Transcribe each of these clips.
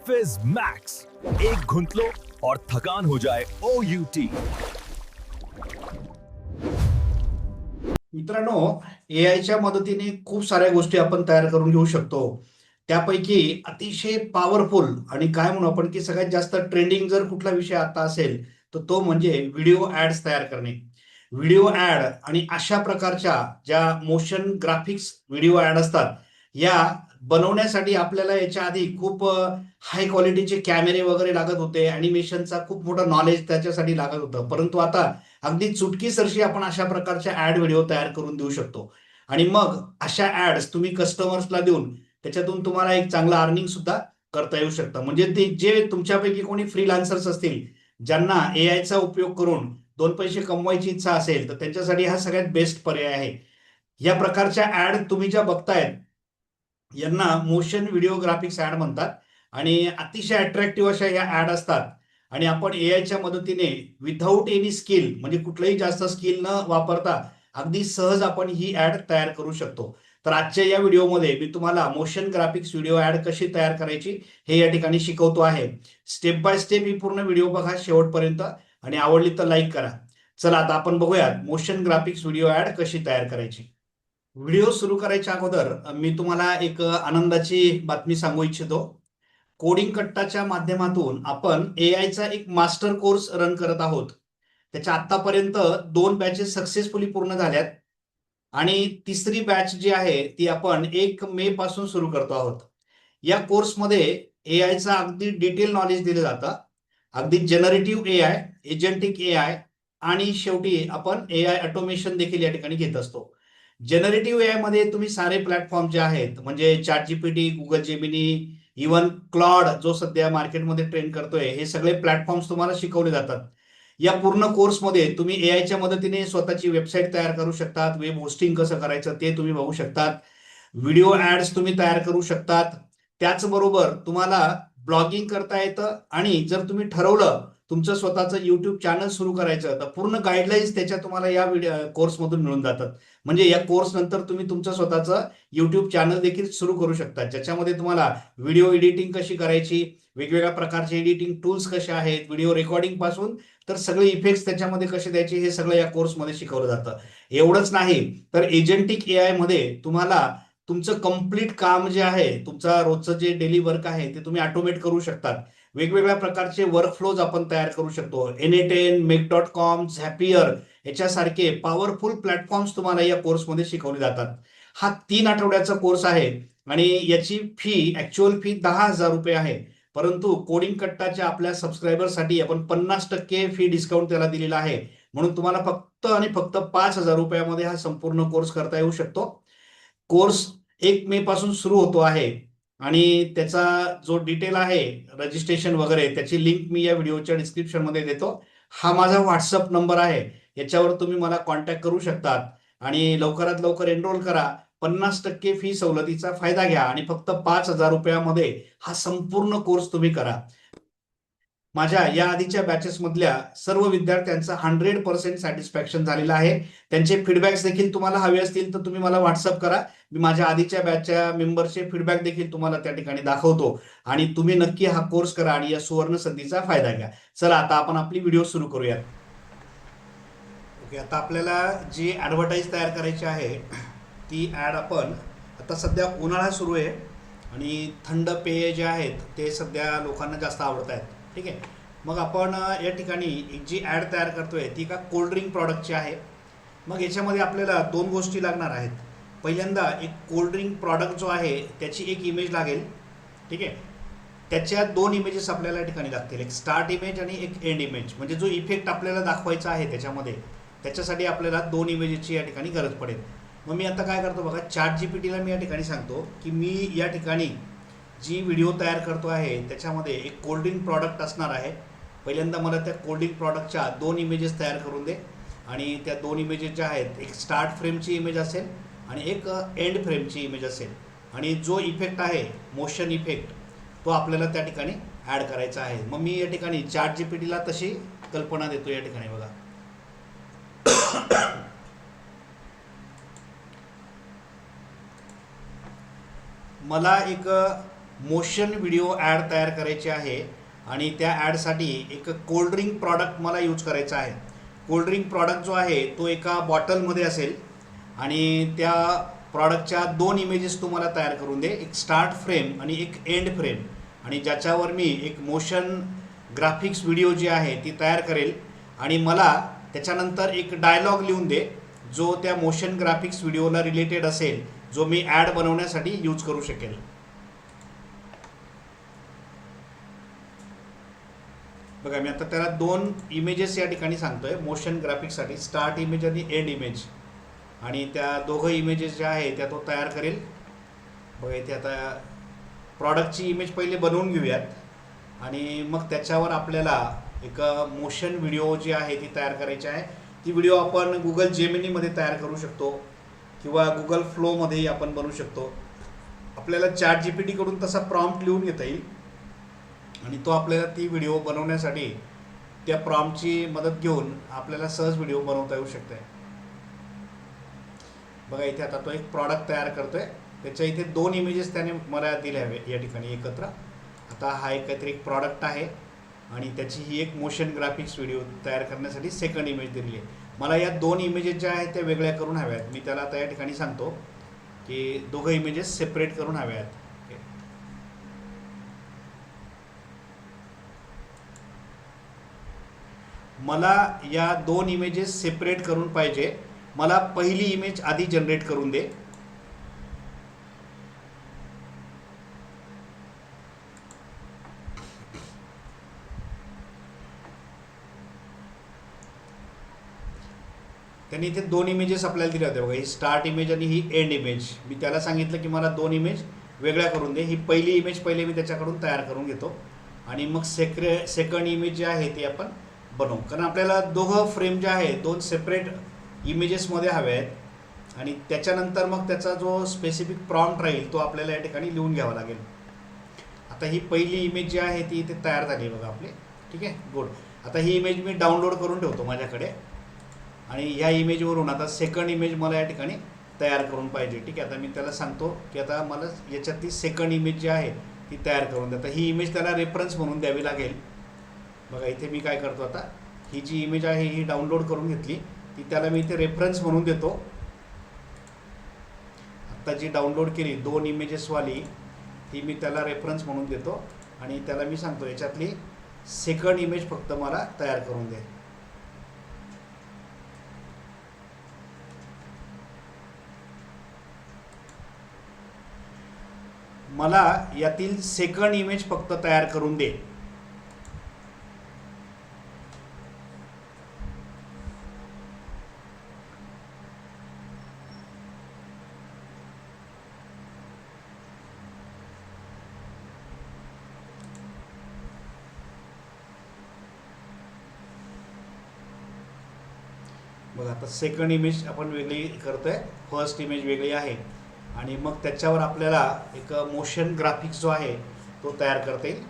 Fees max, एक घुंट low और थकान हो जाए OUT। मित्रांनो, एआयच्या मदतीने खूप साऱ्या गोष्टी आपण तयार करून घेऊ शकतो. त्यापैकी अतिशय पॉवरफुल आणि काय म्हणू आपण की सगळ्यात जास्त ट्रेंडिंग जर कुठला विषय आता असेल तर तो म्हणजे व्हिडिओ ऍड्स तयार करणे. व्हिडिओ ऍड आणि अशा प्रकारच्या ज्या मोशन ग्राफिक्स व्हिडिओ ऍड असतात, या बनवण्यासाठी आपल्याला याच्या आधी खूप हाय क्वालिटीचे कॅमेरे वगैरे लागत होते. ॲनिमेशनचा खूप मोठं नॉलेज त्याच्यासाठी लागत होतं. परंतु आता अगदी चुटकीसरशी आपण अशा प्रकारच्या ऍड व्हिडिओ तयार करून देऊ शकतो. आणि मग अशा ऍड्स तुम्ही कस्टमर्सला देऊन त्याच्यातून तुम्हाला एक चांगलं अर्निंग सुद्धा करता येऊ शकतं. म्हणजे ते जे तुमच्यापैकी कोणी फ्रीलान्सर्स असतील, ज्यांना एआयचा उपयोग करून दोन पैसे कमवायची इच्छा असेल, तर त्यांच्यासाठी हा सगळ्यात बेस्ट पर्याय आहे. या प्रकारच्या ऍड तुम्ही ज्या बघतायत, यांना मोशन व्हिडिओ ग्राफिक्स ऍड म्हणतात. आणि अतिशय अट्रॅक्टिव्ह अशा या ऍड असतात. आणि आपण एआयच्या मदतीने विथाऊट एनी स्किल, म्हणजे कुठलंही जास्त स्किल न वापरता अगदी सहज आपण ही ऍड तयार करू शकतो. तर आजच्या या व्हिडिओमध्ये मी तुम्हाला मोशन ग्राफिक्स व्हिडिओ ऍड कशी तयार करायची हे या ठिकाणी शिकवतो आहे. स्टेप बाय स्टेप ही पूर्ण व्हिडिओ बघा शेवटपर्यंत, आणि आवडली तर लाईक करा. चला आता आपण बघूयात मोशन ग्राफिक्स व्हिडिओ ऍड कशी तयार करायची. व्हिडिओ सुरू करायच्या अगोदर मी तुम्हाला एक आनंदाची बातमी सांगू इच्छितो. कोडिंग कट्टाच्या माध्यमातून आपण एआयचा एक मास्टर कोर्स रन करत आहोत. त्याच्या आतापर्यंत 2 बॅचेस सक्सेसफुली पूर्ण झाल्यात. आणि तिसरी बॅच जी आहे ती आपण 1 मे पासून सुरू करतो आहोत. या कोर्समध्ये एआयचा अगदी डिटेल नॉलेज दिलं जातं. अगदी जनरेटिव्ह एआय, एजंटिक एआय, आणि शेवटी आपण एआय ऑटोमेशन देखील या ठिकाणी घेत असतो. जनरेटिव्ह एआय मध्ये तुम्ही सारे प्लॅटफॉर्म जे आहेत, म्हणजे chat GPT, Google Gemini, even Claude जो सध्या मार्केटमध्ये ट्रेंड करतोय, हे सगळे प्लॅटफॉर्म्स तुम्हाला शिकवले जातात. या पूर्ण कोर्समध्ये तुम्ही एआयच्या मदतीने स्वतःची वेबसाईट तयार करू शकतात. वेब होस्टिंग कसं करायचं ते तुम्ही बघू शकतात. व्हिडिओ ऍड्स तुम्ही तयार करू शकतात. त्याचबरोबर तुम्हाला ब्लॉगिंग करता येतं. आणि जर तुम्ही ठरवलं तुमचं स्वतःचं युट्यूब चॅनल सुरू करायचं, तर पूर्ण गाईडलाईन्स त्याच्या तुम्हाला या कोर्समधून मिळून जातात. म्हणजे या कोर्स नंतर तुम्ही तुमचं स्वतःचं युट्यूब चॅनल देखील सुरू करू शकता, ज्याच्यामध्ये तुम्हाला व्हिडिओ एडिटिंग कशी करायची, वेगवेगळ्या प्रकारचे एडिटिंग टूल्स कसे आहेत, व्हिडिओ रेकॉर्डिंग पासून तर सगळे इफेक्ट्स त्याच्यामध्ये कसे द्यायचे, हे सगळं या कोर्समध्ये शिकवलं जातं. एवढंच नाही, तर एजंटिक एआय मध्ये तुम्हाला तुमचं कंप्लीट काम जे आहे, तुमचा रोजचं जे डेली वर्क आहे, ते तुम्ही ऑटोमेट करू शकतात. वेगवेगळ्या प्रकारचे वर्कफ्लोज आपण तयार करू शकतो. N8N, Make.com, Zapier याच्यासारखे पॉवरफुल प्लॅटफॉर्म्स तुम्हाला या कोर्समध्ये शिकवले जातात. हा 3 आठवड्याचा कोर्स आहे. आणि याची फी, ऍक्च्युअल फी 10,000 रुपये आहे. परंतु कोडिंग कट्टाच्या आपल्या सबस्क्रायबरसाठी आपण 50% फी डिस्काउंट त्याला दिलेला आहे. म्हणून तुम्हाला फक्त आणि फक्त 5,000 रुपयामध्ये हा संपूर्ण कोर्स करता येऊ शकतो. कोर्स 1 मे पासून सुरू होतो आहे. आणि त्याचा जो डिटेल आहे, रजिस्ट्रेशन वगैरे, त्याची लिंक मी या व्हिडिओच्या डिस्क्रिप्शनमध्ये देतो. हा माझा व्हॉट्सअप नंबर आहे, याच्यावर तुम्ही मला कॉन्टॅक्ट करू शकतात. आणि लवकरात लवकर एनरोल करा. 50% फी सवलतीचा फायदा घ्या आणि फक्त 5,000 रुपयामध्ये हा संपूर्ण कोर्स तुम्ही करा. माझ्या या आधीच्या बॅचेस मधल्या सर्व विद्यार्थ्यांचं 100% सॅटिस्फॅक्शन झालेलं आहे. त्यांचे फीडबॅक्स देखील तुम्हाला हवे असतील तर तुम्ही मला व्हॉट्सअप करा. मी माझ्या आधीच्या बॅचच्या मेंबरचे फीडबॅक देखील तुम्हाला त्या ठिकाणी दाखवतो. आणि तुम्ही नक्की हा कोर्स करा आणि या सुवर्ण संधीचा फायदा घ्या. चला आता आपण आपली व्हिडिओ सुरू करूयात. ओके, आता आपल्याला जी ॲडव्हर्टाईज तयार करायची आहे, ती ॲड आपण, आता सध्या उन्हाळा सुरू आहे आणि थंड पेय जे आहेत ते सध्या लोकांना जास्त आवडत आहेत. ठीक आहे. मग आपण या ठिकाणी एक जी ॲड तयार करतोय ती एका कोल्ड्रिंक प्रॉडक्टची आहे. मग याच्यामध्ये आपल्याला 2 गोष्टी लागणार आहेत. पहिल्यांदा एक कोल्ड्रिंक प्रॉडक्ट जो आहे त्याची एक इमेज लागेल. ठीक आहे. त्याच्या 2 इमेजेस आपल्याला या ठिकाणी लागतील, एक स्टार्ट इमेज आणि एक एंड इमेज. म्हणजे जो इफेक्ट आपल्याला दाखवायचा आहे त्याच्यामध्ये, त्याच्यासाठी आपल्याला 2 इमेजेसची या ठिकाणी गरज पडेल. मग मी आता काय करतो बघा, चॅट जीपीटीला मी या ठिकाणी सांगतो की मी या ठिकाणी जी व्हिडिओ तयार करतो आहे त्याच्यामध्ये एक कोल्ड्रिंक प्रॉडक्ट असणार आहे. पहिल्यांदा मला त्या कोल्ड्रिंक प्रॉडक्टच्या 2 इमेजेस तयार करून दे. आणि त्या 2 इमेजेस ज्या आहेत, एक स्टार्ट फ्रेमची इमेज असेल आणि एक एंड फ्रेमची इमेज असेल. आणि जो इफेक्ट आहे, मोशन इफेक्ट, तो आपल्याला त्या ठिकाणी ॲड करायचा आहे. मग मी या ठिकाणी चॅट जीपीटीला तशी कल्पना देतो. या ठिकाणी बघा, मला एक मोशन व्हिडिओ ॲड तयार करायची आहे आणि त्या ॲडसाठी एक कोल्ड्रिंक प्रॉडक्ट मला यूज करायचा आहे. कोल्ड्रिंक प्रॉडक्ट जो आहे तो एका बॉटलमध्ये असेल आणि त्या प्रॉडक्टच्या 2 इमेजेस तुम्हाला तयार करून दे, एक स्टार्ट फ्रेम आणि एक एंड फ्रेम, आणि ज्याच्यावर मी एक मोशन ग्राफिक्स व्हिडिओ जी आहे ती तयार करेल आणि मला त्याच्यानंतर एक डायलॉग लिहून दे जो त्या मोशन ग्राफिक्स व्हिडिओला रिलेटेड असेल, जो मी ॲड बनवण्यासाठी यूज करू शकेल. बघा मी आता त्याला 2 इमेजेस या ठिकाणी सांगतोय मोशन ग्राफिक्ससाठी, स्टार्ट इमेज आणि एंड इमेज, आणि त्या दोघं इमेजेस ज्या आहे त्या तो तयार करेल. बघा इथे आता प्रॉडक्टची इमेज पहिले बनवून घेऊयात आणि मग त्याच्यावर आपल्याला एक मोशन व्हिडिओ जी आहे ती तयार करायची आहे. ती व्हिडिओ आपण गुगल जेमिनीमध्ये तयार करू शकतो किंवा गुगल फ्लोमध्येही आपण बनवू शकतो. आपल्याला ChatGPT कडून तसा प्रॉम्प्ट लिहून घेता येईल आणि तो आपल्याला ती व्हिडिओ बनवण्यासाठी त्या प्रॉम्प्टची मदत घेऊन आपल्याला सहज व्हिडिओ बनवता येऊ शकते. बघा इथे आता तो एक प्रॉडक्ट तयार करतोय, त्याच्या इथे 2 इमेजेस त्याने मला दिले हवे या ठिकाणी एकत्र. आता हा एक काहीतरी एक प्रॉडक्ट आहे आणि त्याची ही एक मोशन ग्राफिक्स व्हिडिओ तयार करण्यासाठी सेकंड इमेज दिली आहे. मला या 2 इमेजेस ज्या आहेत त्या वेगळ्या करून हव्या आहेत. मी त्याला आता या ठिकाणी सांगतो की दोघं इमेजेस सेपरेट करून हव्या आहेत. मला या 2 इमेजेस सेपरेट करून पाहिजे. मला पहिली इमेज आधी जनरेट करून दे. त्यांनी इथे 2 इमेजेस आपल्याला दिले होते बघा, ही स्टार्ट इमेज आणि ही एंड इमेज. मी त्याला सांगितलं की मला 2 इमेज वेगळ्या करून दे. ही पहिली इमेज पहिले मी त्याच्याकडून तयार करून घेतो आणि मग सेकंड इमेज जी आहे ती आपण बनवू, कारण आपल्याला दोघं फ्रेम जे आहे 2 सेपरेट इमेजेसमध्ये हवे आहेत आणि त्याच्यानंतर मग त्याचा जो स्पेसिफिक प्रॉम्प्ट राहील तो आपल्याला या ठिकाणी लिहून घ्यावा लागेल. आता ही पहिली इमेज जी आहे ती इथे तयार झाली बघा आपली. ठीक आहे, गुड. आता ही इमेज मी डाउनलोड करून ठेवतो माझ्याकडे आणि ह्या इमेजवरून आता सेकंड इमेज मला या ठिकाणी तयार करून पाहिजे. ठीक आहे, आता मी त्याला सांगतो की आता मला याच्यातली सेकंड इमेज जी आहे ती तयार करून द्या. आता ही इमेज त्याला रेफरन्स म्हणून द्यावी लागेल. बघा इथे मी काय करतो, आता ही जी इमेज आहे ही डाउनलोड करून घेतली, ती त्याला मी इथे रेफरन्स म्हणून देतो. आता जी डाउनलोड केली 2 इमेजेसवाली ती मी त्याला रेफरन्स म्हणून देतो आणि त्याला मी सांगतो याच्यातली सेकंड इमेज फक्त मला तयार करून दे. मला यातील सेकंड इमेज फक्त तयार करून दे. बघा आता सेकंड इमेज आपण वेगळी करतोय, फर्स्ट इमेज वेगळी आहे आणि मग त्याच्यावर आपल्याला एक मोशन ग्राफिक्स जो आहे तो तयार करता येईल.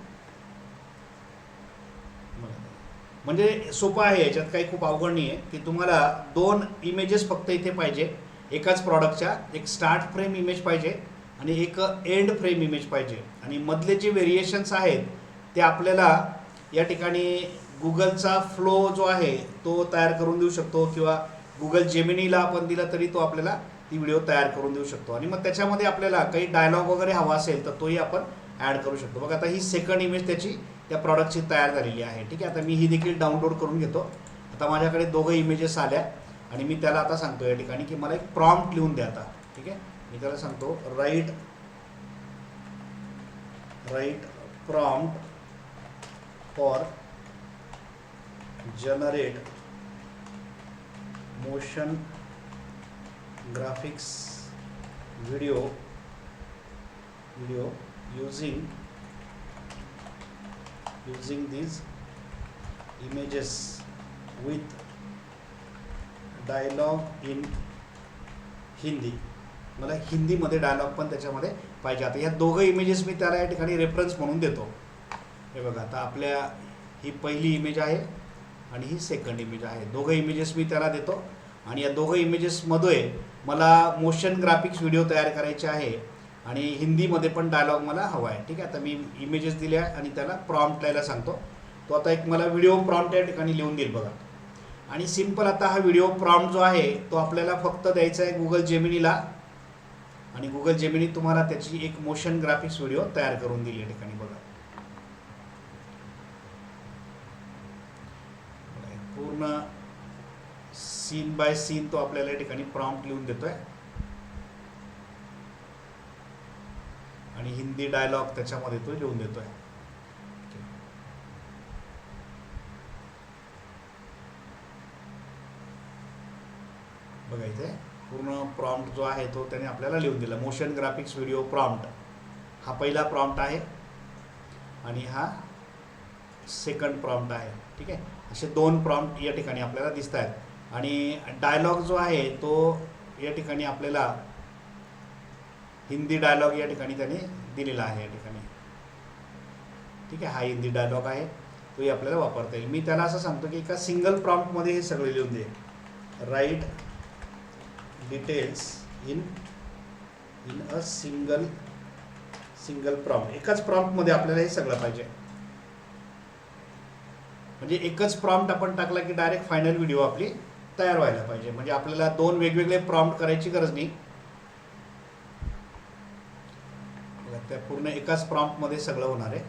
म्हणजे सोपं आहे, याच्यात काही खूप अवघड नाही आहे की तुम्हाला 2 इमेजेस फक्त इथे पाहिजे एकाच प्रॉडक्टच्या. एक स्टार्ट फ्रेम इमेज पाहिजे आणि एक एंड फ्रेम इमेज पाहिजे आणि मधले जे व्हेरिएशन्स आहेत ते आपल्याला या ठिकाणी गुगलचा फ्लो जो आहे तो तयार करून देऊ शकतो किंवा गुगल जेमिनीला आपण दिला तरी तो आपल्याला ती व्हिडिओ तयार करून देऊ शकतो आणि मग त्याच्यामध्ये आपल्याला काही डायलॉग वगैरे हवा असेल तर तोही आपण ॲड करू शकतो. बघा आता ही सेकंड इमेज त्याची त्या प्रॉडक्टची तयार झालेली आहे. ठीक आहे, आता मी ही देखील डाउनलोड करून घेतो. आता माझ्याकडे दोघं इमेजेस आल्या आणि मी त्याला आता सांगतो या ठिकाणी की मला एक प्रॉम्प्ट लिहून द्या आता. ठीक आहे, मी त्याला सांगतो write prompt for generate motion graphics video using these images with dialogue in Hindi. मला हिंदीमध्ये डायलॉग पण त्याच्यामध्ये पाहिजे. आता ह्या दोघं इमेजेस मी त्याला या ठिकाणी रेफरन्स म्हणून देतो. हे बघा आता आपल्या ही पहिली इमेज आहे आणि ही सेकंड इमेज आहे. दोघं इमेजेस मी त्याला देतो आणि या दोघं इमेजेसमध्ये मला मोशन ग्राफिक्स व्हिडिओ तयार करायचे आहे आणि हिंदीमध्ये पण डायलॉग मला हवा आहे. ठीक आहे, आता मी इमेजेस दिल्या आणि त्याला प्रॉम्प्ट द्यायला सांगतो. तो आता एक मला व्हिडिओ प्रॉम्प्ट या ठिकाणी लिहून देईल बघा. आणि सिम्पल आता हा व्हिडिओ प्रॉम्प्ट जो आहे तो आपल्याला फक्त द्यायचा आहे गुगल जेमिनीला, आणि गुगल जेमिनी तुम्हाला त्याची एक मोशन ग्राफिक्स व्हिडिओ तयार करून दिली या ठिकाणी बघा. पूर्ण सीन बाय सीन तो आपल्याला या ठिकाणी प्रॉम्प्ट लिहून देतोय आणि हिंदी डायलॉग त्याच्यामध्ये तो लिहून देतोय. बघा इथे पूर्ण प्रॉम्प्ट जो आहे तो त्याने आपल्याला लिहून दिला. मोशन ग्राफिक्स व्हिडिओ प्रॉम्प्ट हा पहिला प्रॉम्प्ट आहे आणि हा सेकंड प्रॉम्प्ट आहे. ठीक आहे, असे 2 प्रॉम्प्ट या ठिकाणी आपल्याला दिसत आहेत. आणि डायलॉग जो आहे तो या ठिकाणी आपल्याला हिंदी डायलॉग या ठिकाणी त्याने दिलेला आहे या ठिकाणी. ठीक आहे, हा हिंदी डायलॉग आहे, तोही आपल्याला वापरता येईल. मी त्याला असं सांगतो की एका सिंगल प्रॉम्प्टमध्ये हे सगळे लिहून दे. Write details in a single prompt. एकाच प्रॉम्प्टमध्ये आपल्याला हे सगळं पाहिजे. म्हणजे एकच प्रॉम्प्ट आपण टाकला की डायरेक्ट फायनल व्हिडिओ आपली तयार व्हायला पाहिजे. म्हणजे आपल्याला 2 वेगवेगळे प्रॉम्प्ट करायची गरज नाही. त्या पूर्ण एकाच प्रॉम्प्टमध्ये सगळं होणार आहे.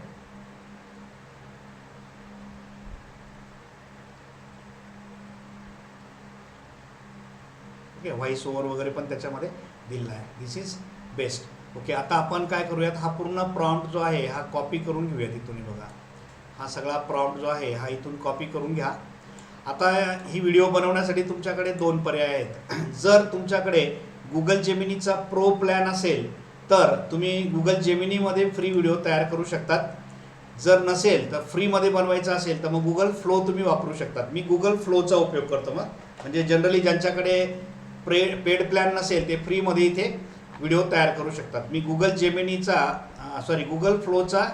ओके, व्हॉइस ओव्हर वगैरे पण त्याच्यामध्ये दिलेला आहे. दिस इज बेस्ट. ओके, आता आपण काय करूयात, हा पूर्ण प्रॉम्प्ट जो आहे हा कॉपी करून घेऊयात इथून. बघा हा सगळा प्रॉम्प्ट जो आहे हा इथून कॉपी करून घ्या. आता ही व्हिडिओ बनवण्यासाठी तुमच्याकडे 2 पर्याय आहेत. जर तुमच्याकडे गुगल जेमिनीचा प्रो प्लॅन असेल तर तुम्ही गुगल जेमिनीमध्ये फ्री व्हिडिओ तयार करू शकतात. जर नसेल तर फ्रीमध्ये बनवायचं असेल तर मग गुगल फ्लो तुम्ही वापरू शकतात. मी गुगल फ्लोचा उपयोग करतो. मग म्हणजे जनरली ज्यांच्याकडे पेड प्लॅन नसेल ते फ्रीमध्ये इथे व्हिडिओ तयार करू शकतात. मी गुगल गुगल फ्लोचा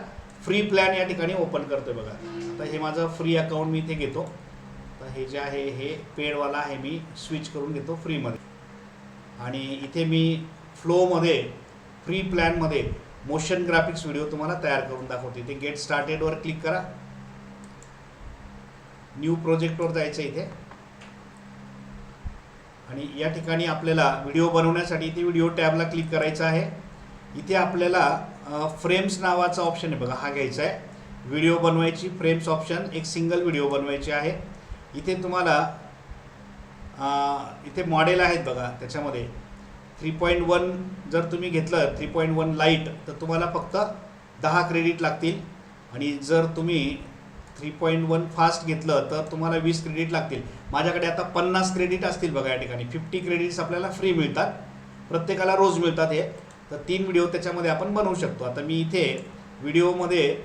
फ्री प्लॅन या ठिकाणी ओपन करतोय बघा. आता हे माझं फ्री अकाउंट मी इथे घेतो. तर हे जे आहे हे पेडवाला आहे, मी स्विच करून घेतो फ्रीमध्ये. आणि इथे मी फ्लोमध्ये फ्री प्लॅनमध्ये मोशन ग्राफिक्स व्हिडिओ तुम्हाला तयार करून दाखवते. इथे गेट स्टार्टेडवर क्लिक करा. न्यू प्रोजेक्टवर जायचं इथे. आणि या ठिकाणी आपल्याला व्हिडिओ बनवण्यासाठी इथे व्हिडिओ टॅबला क्लिक करायचं आहे. इथे आपल्याला फ्रेम्स नावाचा ऑप्शन आहे बघा, हा घ्यायचा आहे. व्हिडिओ बनवायची फ्रेम्स ऑप्शन, एक सिंगल व्हिडिओ बनवायची आहे. इथे तुम्हाला इथे मॉडेल आहेत बघा, त्याच्यामध्ये 3.1 जर तुम्ही घेतलं 3.1 लाईट तर तुम्हाला फक्त 10 क्रेडिट लागतील. आणि जर तुम्ही 3.1 फास्ट घेतलं तर तुम्हाला 20 क्रेडिट लागतील. माझ्याकडे आता 50 क्रेडिट असतील बघा या ठिकाणी. 50 क्रेडिट्स आपल्याला फ्री मिळतात, प्रत्येकाला रोज मिळतात हे. तर 3 व्हिडिओ त्याच्यामध्ये आपण बनवू शकतो. आता मी इथे व्हिडिओमध्ये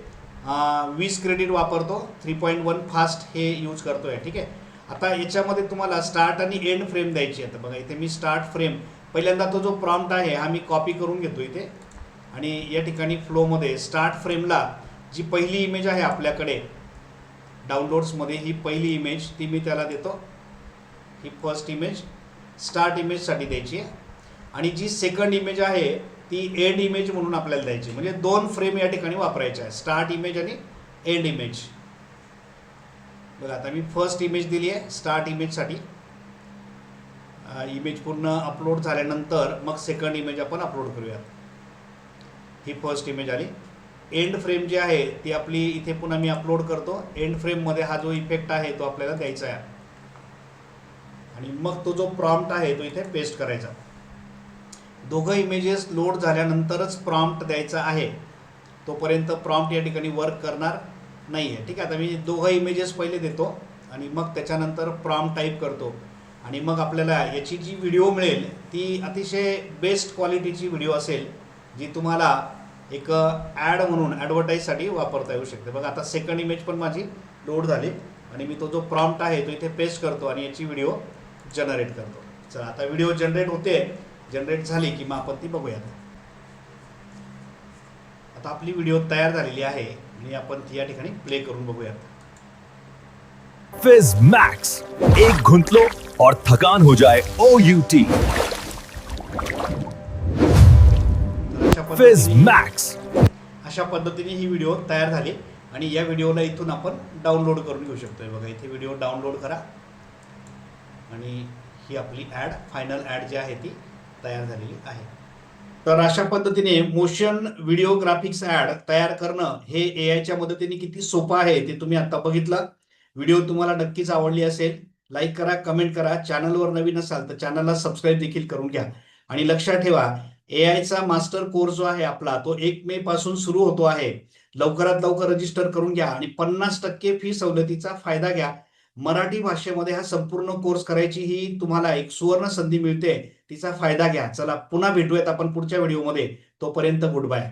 20 क्रेडिट वापरतो, 3.1 फास्ट हे यूज करतो आहे. ठीक आहे, आता याच्यामध्ये तुम्हाला स्टार्ट आणि एंड फ्रेम द्यायची आहे. तर बघा इथे मी स्टार्ट फ्रेम, पहिल्यांदा तो जो प्रॉम्प्ट आहे हा मी कॉपी करून घेतो इथे. आणि या ठिकाणी फ्लोमध्ये स्टार्ट फ्रेमला जी पहिली इमेज आहे आपल्याकडे डाउनलोड्समध्ये, ही पहिली इमेज ती मी त्याला देतो. ही फर्स्ट इमेज स्टार्ट इमेजसाठी द्यायची आहे. आणि जी सेकंड इमेज आहे ती एंड इमेज म्हणून आपल्याला द्यायची. म्हणजे 2 फ्रेम या ठिकाणी वापरायच्या आहे, स्टार्ट इमेज आणि एंड इमेज. बघा आता मी फर्स्ट इमेज दिली आहे स्टार्ट इमेजसाठी. इमेज पूर्ण अपलोड झाल्यानंतर मग सेकंड इमेज आपण अपलोड करूयात. ही फर्स्ट इमेज आली. एंड फ्रेम जी आहे ती आपली इथे पुन्हा मी अपलोड करतो. एंड फ्रेममध्ये हा जो इफेक्ट आहे तो आपल्याला द्यायचा आहे. आणि मग तो जो प्रॉम्प्ट आहे तो इथे पेस्ट करायचा. दोघं इमेजेस लोड झाल्यानंतरच प्रॉम्प्ट द्यायचा आहे, तोपर्यंत प्रॉम्प्ट या ठिकाणी वर्क करणार नाही आहे. ठीक आहे, आता मी दोघं इमेजेस पहिले देतो आणि मग त्याच्यानंतर प्रॉम्प्ट टाईप करतो. आणि मग आपल्याला याची जी व्हिडिओ मिळेल ती अतिशय बेस्ट क्वालिटीची व्हिडिओ असेल, जी तुम्हाला एक ॲड म्हणून ॲडव्हर्टाईजसाठी वापरता येऊ शकते. बघा आता सेकंड इमेज पण माझी लोड झाली आणि मी तो जो प्रॉम्प्ट आहे तो इथे पेस्ट करतो आणि याची व्हिडिओ जनरेट करतो. चला आता व्हिडिओ जनरेट होते. जनरेट झाली की मग आपण ती बघूयात. आता आपली व्हिडिओ तयार झालेली आहे आणि आपण ती या ठिकाणी प्ले करून बघूयात. फिज मैक्स, एक घुंट लो और थकान हो जाए OUT. अशा Fizz Max. अशा पद्धतीने ही व्हिडिओ तयार झाली आणि या व्हिडिओला इथून आपण डाउनलोड करून घेऊ शकतोय. बघा इथे व्हिडिओ डाउनलोड करा आणि ही आपली ॲड, फायनल ॲड जी आहे ती तयार झालेली आहे. तर अशा पद्धतीने मोशन व्हिडिओ ग्राफिक्स ॲड तयार करणं हे एआयच्या मदतीने किती सोपं आहे ते तुम्ही आता बघितलं. व्हिडिओ तुम्हाला नक्कीच आवडली असेल. लाईक करा, कमेंट करा. चॅनलवर नवीन असाल तर चॅनलला सबस्क्राईब देखील करून घ्या. आणि लक्षात ठेवा, एआयचा मास्टर कोर्स जो आहे आपला तो 1 मे पासून सुरू होतो आहे. लवकरात लवकर रजिस्टर करून घ्या आणि 50% फी सवलतीचा फायदा घ्या. मराठी भाषेमध्ये हा संपूर्ण कोर्स करायची ही तुम्हाला एक सुवर्ण संधी मिळते. तिचा फायदा घ्या. चला पुन्हा भेटूयात आपण पुढच्या व्हिडिओमध्ये. तोपर्यंत गुड बाय.